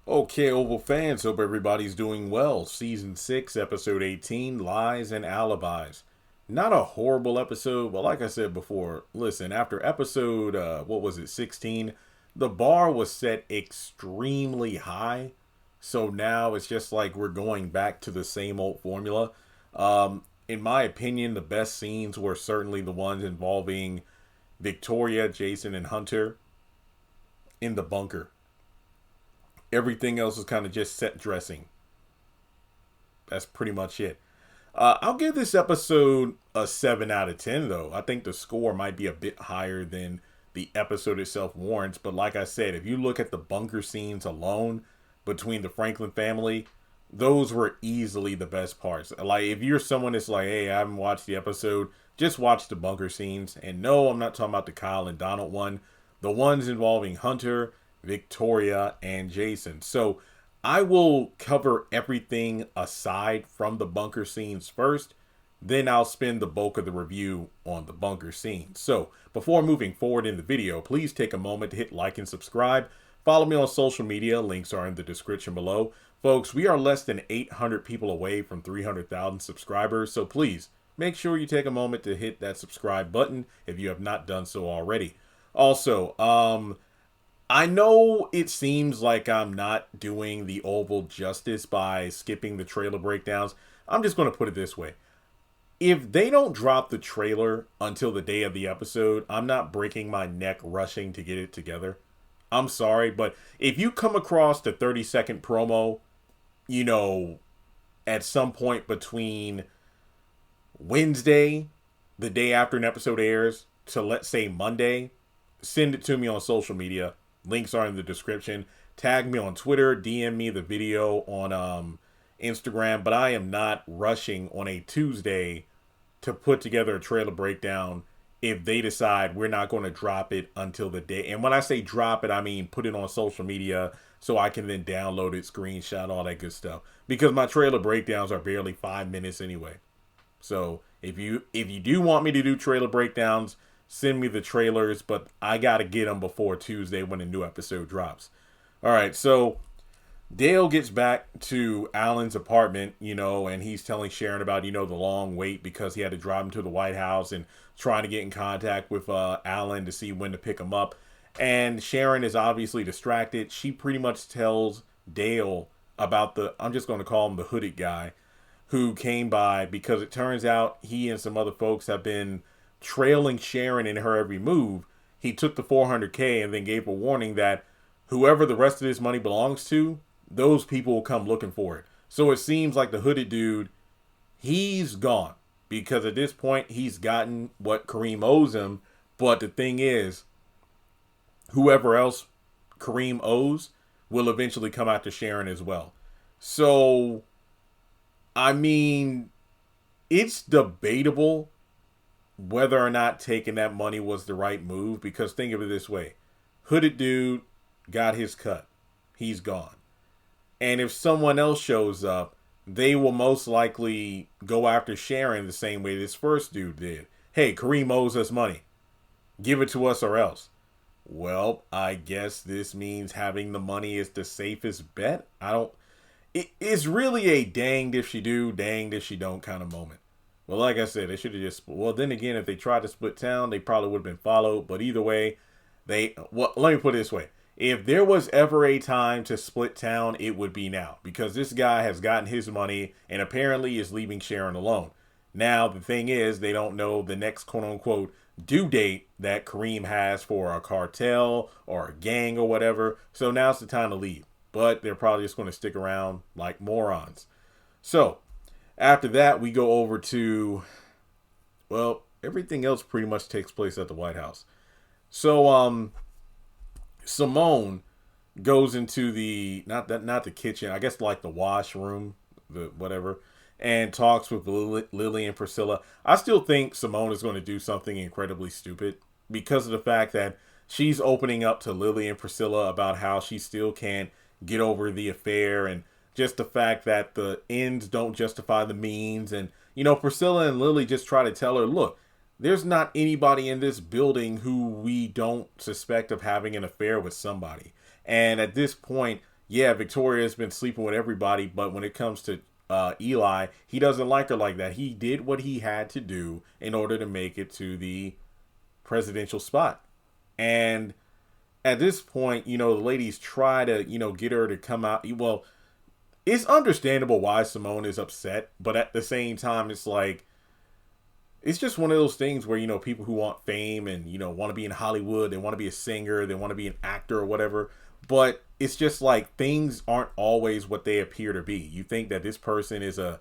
Okay, Oval fans, hope everybody's doing well. Season 6, Episode 18, Lies and Alibis. Not a horrible episode, but like I said before, listen, after episode, 16, the bar was set extremely high. So now it's just like we're going back to the same old formula. In my opinion, the best scenes were certainly the ones involving Victoria, Jason, and Hunter in the bunker. Everything else is kind of just set dressing. That's pretty much it. I'll give this episode a 7 out of 10, though. I think the score might be a bit higher than the episode itself warrants. But like I said, if you look at the bunker scenes alone between the Franklin family, those were easily the best parts. Like, if you're someone that's like, hey, I haven't watched the episode, just watch the bunker scenes. And no, I'm not talking about the Kyle and Donald one. The ones involving Hunter, Victoria, and Jason. So I will cover everything aside from the bunker scenes first. Then I'll spend the bulk of the review on the bunker scenes. So before moving forward in the video, please take a moment to hit like and subscribe. Follow me on social media. Links are in the description below. Folks, we are less than 800 people away from 300,000 subscribers. So please make sure you take a moment to hit that subscribe button if you have not done so already. Also, I know it seems like I'm not doing the Oval justice by skipping the trailer breakdowns. I'm just going to put it this way. If they don't drop the trailer until the day of the episode, I'm not breaking my neck rushing to get it together. I'm sorry, but if you come across the 30-second promo, at some point between Wednesday, the day after an episode airs, to let's say Monday, send it to me on social media. Links are in the description. Tag me on Twitter. DM me the video on Instagram. But I am not rushing on a Tuesday to put together a trailer breakdown if they decide we're not going to drop it until the day. And when I say drop it, I mean put it on social media so I can then download it, screenshot, all that good stuff. Because my trailer breakdowns are barely 5 minutes anyway. So if you do want me to do trailer breakdowns, send me the trailers, but I gotta get them before Tuesday when a new episode drops. All right, so Dale gets back to Alan's apartment, and he's telling Sharon about, the long wait because he had to drive him to the White House and trying to get in contact with Alan to see when to pick him up. And Sharon is obviously distracted. She pretty much tells Dale about I'm just going to call him the hooded guy, who came by because it turns out he and some other folks have been trailing Sharon in her every move. He took the $400K and then gave a warning that whoever the rest of this money belongs to, those people will come looking for it. So it seems like the hooded dude, he's gone because at this point he's gotten what Kareem owes him. But the thing is, whoever else Kareem owes will eventually come after Sharon as well. So, I mean, it's debatable whether or not taking that money was the right move, because think of it this way. Hooded dude got his cut. He's gone. And if someone else shows up, they will most likely go after Sharon the same way this first dude did. Hey, Kareem owes us money. Give it to us or else. Well, I guess this means having the money is the safest bet. It's really a danged if she do, danged if she don't kind of moment. Well, like I said, they should have just... Well, then again, if they tried to split town, they probably would have been followed. But either way, let me put it this way. If there was ever a time to split town, it would be now. Because this guy has gotten his money and apparently is leaving Sharon alone. Now, the thing is, they don't know the next quote-unquote due date that Kareem has for a cartel or a gang or whatever. So now's the time to leave. But they're probably just going to stick around like morons. So... after that, we go over to, well, everything else pretty much takes place at the White House. So, Simone goes into the, not the kitchen, I guess like the washroom, the whatever, and talks with Lily and Priscilla. I still think Simone is going to do something incredibly stupid because of the fact that she's opening up to Lily and Priscilla about how she still can't get over the affair, and just the fact that the ends don't justify the means. And, Priscilla and Lily just try to tell her, look, there's not anybody in this building who we don't suspect of having an affair with somebody. And at this point, yeah, Victoria's been sleeping with everybody, but when it comes to Eli, he doesn't like her like that. He did what he had to do in order to make it to the presidential spot. And at this point, the ladies try to, get her to come out. Well, it's understandable why Simone is upset, but at the same time, it's like, it's just one of those things where, people who want fame and, want to be in Hollywood, they want to be a singer, they want to be an actor or whatever. But it's just like things aren't always what they appear to be. You think that this person is an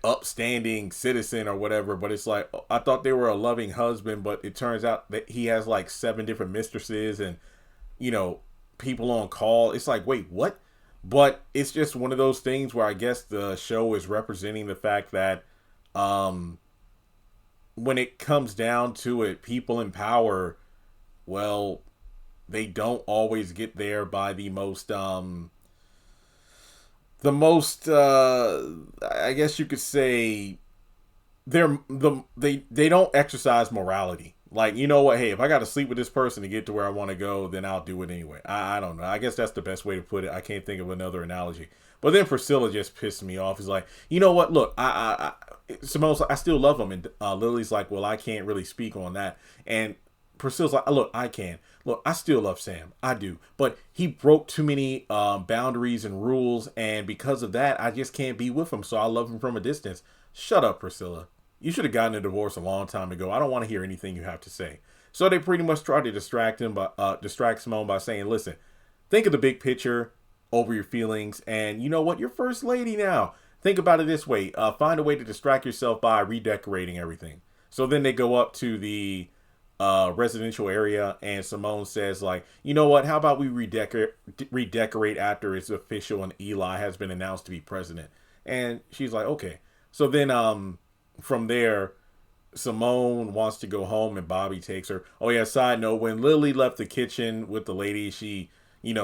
upstanding citizen or whatever, but it's like, I thought they were a loving husband, but it turns out that he has like 7 different mistresses and, people on call. It's like, wait, what? But it's just one of those things where I guess the show is representing the fact that, when it comes down to it, people in power, well, they don't always get there by the most I guess you could say they don't exercise morality. Like, you know what, hey, if I got to sleep with this person to get to where I want to go, then I'll do it anyway. I don't know. I guess that's the best way to put it. I can't think of another analogy. But then Priscilla just pissed me off. He's like, you know what? Look, Simone's like, I still love him. And Lily's like, well, I can't really speak on that. And Priscilla's like, look, I can. Look, I still love Sam. I do. But he broke too many boundaries and rules. And because of that, I just can't be with him. So I love him from a distance. Shut up, Priscilla. You should have gotten a divorce a long time ago. I don't want to hear anything you have to say. So they pretty much tried to distract Simone by saying, listen, think of the big picture over your feelings. And you know what? You're first lady now. Think about it this way. Find a way to distract yourself by redecorating everything. So then they go up to the residential area, and Simone says, like, you know what? How about we redecorate after it's official and Eli has been announced to be president? And she's like, okay. So then from there, Simone wants to go home and Bobby takes her. Oh yeah, side note, when Lily left the kitchen with the lady, she,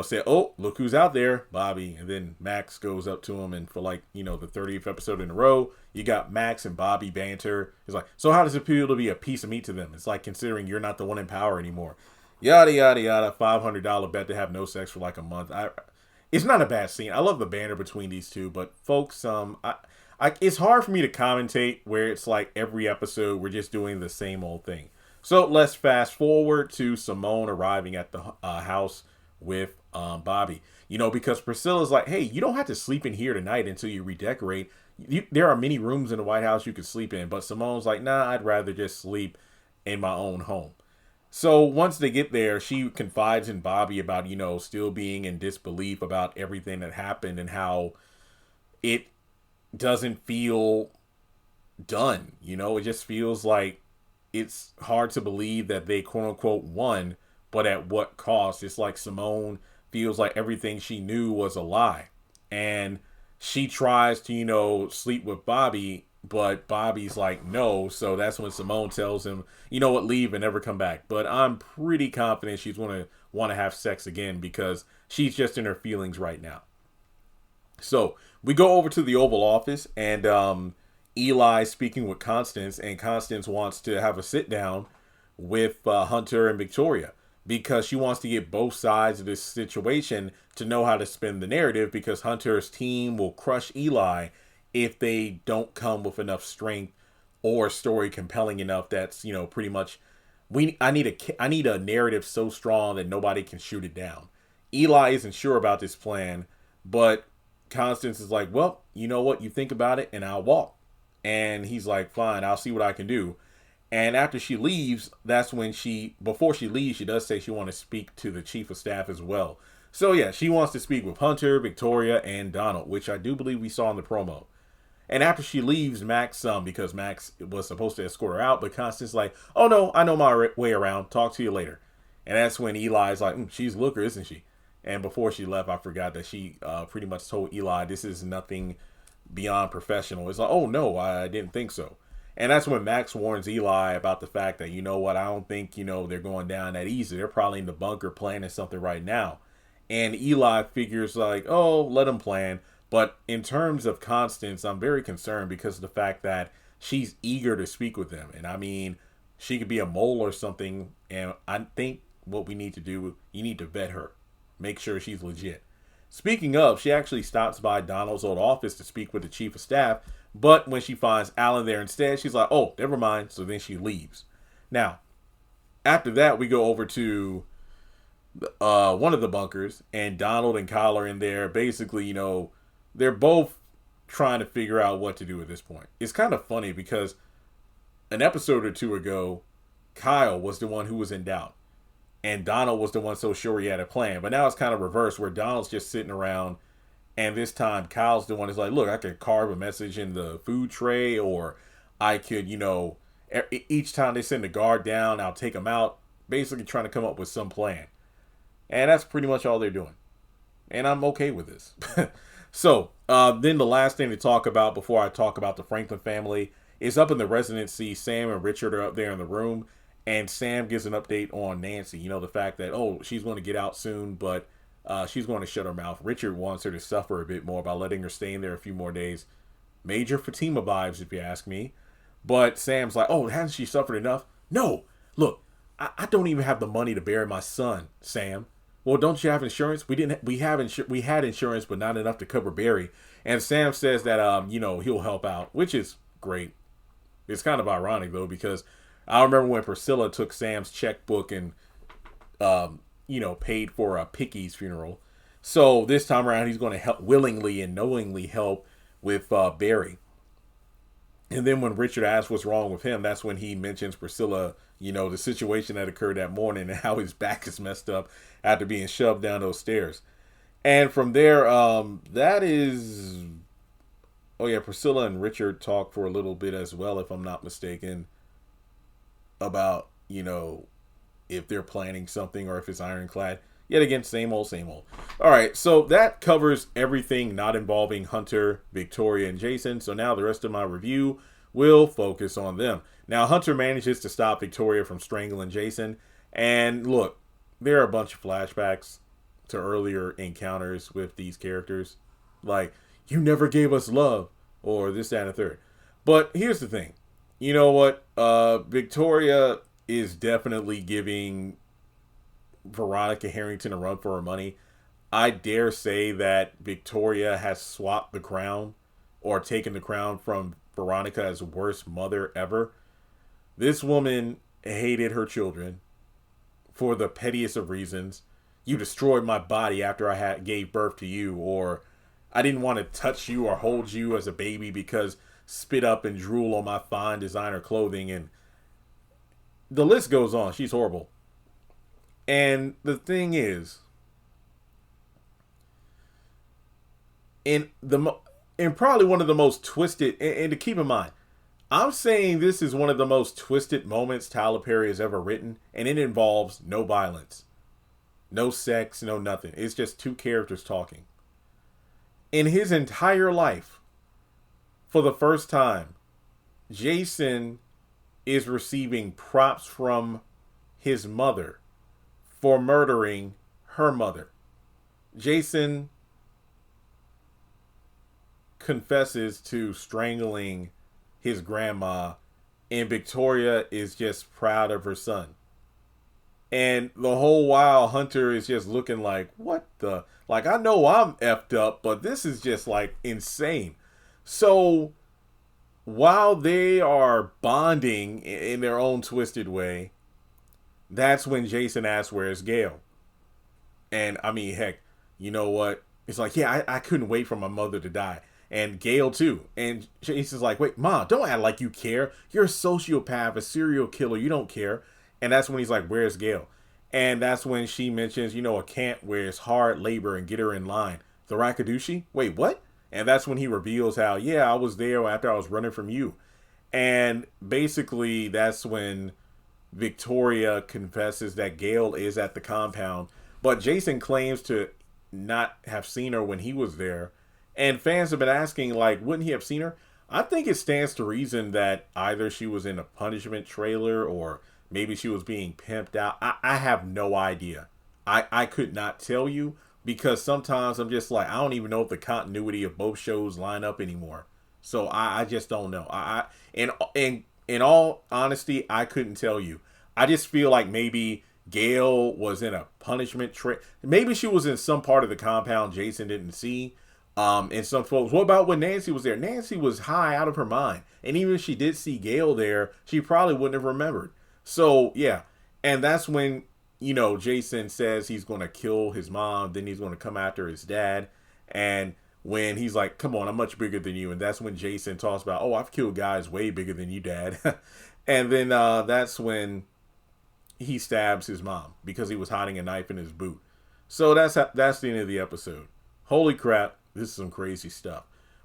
said, oh, look who's out there, Bobby. And then Max goes up to him, and for like, the 30th episode in a row, you got Max and Bobby banter. It's like, so how does it feel to be a piece of meat to them? It's like, considering you're not the one in power anymore. Yada, yada, yada. $500 bet to have no sex for like a month. It's not a bad scene. I love the banter between these two, but folks, it's hard for me to commentate where it's like every episode we're just doing the same old thing. So let's fast forward to Simone arriving at the house with Bobby. Because Priscilla's like, hey, you don't have to sleep in here tonight until you redecorate. There are many rooms in the White House you could sleep in. But Simone's like, nah, I'd rather just sleep in my own home. So once they get there, she confides in Bobby about, still being in disbelief about everything that happened and how it doesn't feel done. It just feels like it's hard to believe that they quote unquote won, but at what cost? It's like Simone feels like everything she knew was a lie. And she tries to, sleep with Bobby, but Bobby's like, no. So that's when Simone tells him, you know what, leave and never come back. But I'm pretty confident she's going to want to have sex again because she's just in her feelings right now. So we go over to the Oval Office, and Eli speaking with Constance, and Constance wants to have a sit down with Hunter and Victoria because she wants to get both sides of this situation to know how to spin the narrative, because Hunter's team will crush Eli if they don't come with enough strength or story compelling enough that's, pretty much I need a narrative so strong that nobody can shoot it down. Eli isn't sure about this plan, but Constance is like, well, you know what? You think about it and I'll walk. And he's like, fine, I'll see what I can do. And after she leaves, that's when before she leaves, she does say she wants to speak to the chief of staff as well. So yeah, she wants to speak with Hunter, Victoria, and Donald, which I do believe we saw in the promo. And after she leaves, Max, because Max was supposed to escort her out, but Constance's like, oh no, I know my way around. Talk to you later. And that's when Eli's like, she's looker, isn't she? And before she left, I forgot that she pretty much told Eli, this is nothing beyond professional. It's like, oh no, I didn't think so. And that's when Max warns Eli about the fact that, you know what, I don't think, they're going down that easy. They're probably in the bunker planning something right now. And Eli figures like, oh, let them plan. But in terms of Constance, I'm very concerned because of the fact that she's eager to speak with them. And I mean, she could be a mole or something. And I think what we need to do, you need to vet her. Make sure she's legit. Speaking of, she actually stops by Donald's old office to speak with the chief of staff, but when she finds Alan there instead, she's like, oh, never mind. So then she leaves. Now, after that, we go over to one of the bunkers, and Donald and Kyle are in there. Basically, they're both trying to figure out what to do at this point. It's kind of funny because an episode or two ago, Kyle was the one who was in doubt, and Donald was the one so sure he had a plan. But now it's kind of reversed, where Donald's just sitting around, and this time Kyle's the one who's like, look, I could carve a message in the food tray, or I could, each time they send a guard down, I'll take them out, basically trying to come up with some plan. And that's pretty much all they're doing. And I'm okay with this. So, then the last thing to talk about before I talk about the Franklin family is up in the residency. Sam and Richard are up there in the room, and Sam gives an update on Nancy. The fact that, she's going to get out soon, but she's going to shut her mouth. Richard wants her to suffer a bit more by letting her stay in there a few more days. Major Fatima vibes, if you ask me. But Sam's like, hasn't she suffered enough? No, look, I don't even have the money to bury my son, Sam. Well, don't you have insurance? We had insurance, but not enough to cover Barry. And Sam says that, he'll help out, which is great. It's kind of ironic, though, because I remember when Priscilla took Sam's checkbook and, paid for Picky's funeral. So this time around, he's going to help willingly and knowingly help with Barry. And then when Richard asks what's wrong with him, that's when he mentions Priscilla, the situation that occurred that morning and how his back is messed up after being shoved down those stairs. And from there, Priscilla and Richard talk for a little bit as well, if I'm not mistaken, about, if they're planning something or if it's ironclad. Yet again, same old, same old. All right, so that covers everything not involving Hunter, Victoria, and Jason. So now the rest of my review will focus on them. Now, Hunter manages to stop Victoria from strangling Jason. And look, there are a bunch of flashbacks to earlier encounters with these characters. Like, you never gave us love, or this, that, and the third. But here's the thing. You know what? Victoria is definitely giving Veronica Harrington a run for her money. I dare say that Victoria has swapped the crown or taken the crown from Veronica as worst mother ever. This woman hated her children for the pettiest of reasons. You destroyed my body after I gave birth to you, or I didn't want to touch you or hold you as a baby because spit up and drool on my fine designer clothing, and the list goes on. She's horrible. And the thing is, in probably one of the most twisted, and to keep in mind, I'm saying this is one of the most twisted moments Tyler Perry has ever written, and it involves no violence, no sex, no nothing. It's just two characters talking. In his entire life, for the first time, Jason is receiving props from his mother for murdering her mother. Jason confesses to strangling his grandma, and Victoria is just proud of her son. And the whole while, Hunter is just looking like, what the? Like, I know I'm effed up, but this is just like insane. So while they are bonding in their own twisted way, that's when Jason asks, where's Gail? And I mean, heck, you know what? It's like, yeah, I couldn't wait for my mother to die. And Gail too. And Jason's like, wait, Mom, don't act like you care. You're a sociopath, a serial killer. You don't care. And that's when he's like, where's Gail? And that's when she mentions, a camp where it's hard labor and get her in line. The Rakadushi? Wait, what? And that's when he reveals how, yeah, I was there after I was running from you. And basically, that's when Victoria confesses that Gail is at the compound. But Jason claims to not have seen her when he was there. And fans have been asking, like, wouldn't he have seen her? I think it stands to reason that either she was in a punishment trailer or maybe she was being pimped out. I have no idea. I could not tell you, because sometimes I'm just like, I don't even know if the continuity of both shows line up anymore. So I just don't know. In all honesty, I couldn't tell you. I just feel like maybe Gail was in a punishment trip. Maybe she was in some part of the compound Jason didn't see. And some folks, what about when Nancy was there? Nancy was high out of her mind. And even if she did see Gail there, she probably wouldn't have remembered. So, yeah. And that's when, Jason says he's going to kill his mom. Then he's going to come after his dad. And when he's like, come on, I'm much bigger than you. And that's when Jason talks about, oh, I've killed guys way bigger than you, Dad. And then that's when he stabs his mom because he was hiding a knife in his boot. So that's the end of the episode. Holy crap, this is some crazy stuff.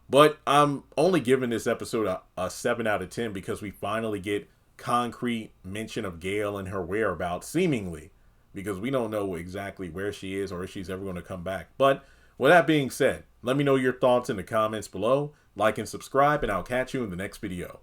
But I'm only giving this episode a 7 out of 10 because we finally get concrete mention of Gail and her whereabouts, seemingly, because we don't know exactly where she is or if she's ever going to come back. But with that being said, let me know your thoughts in the comments below. Like and subscribe, and I'll catch you in the next video.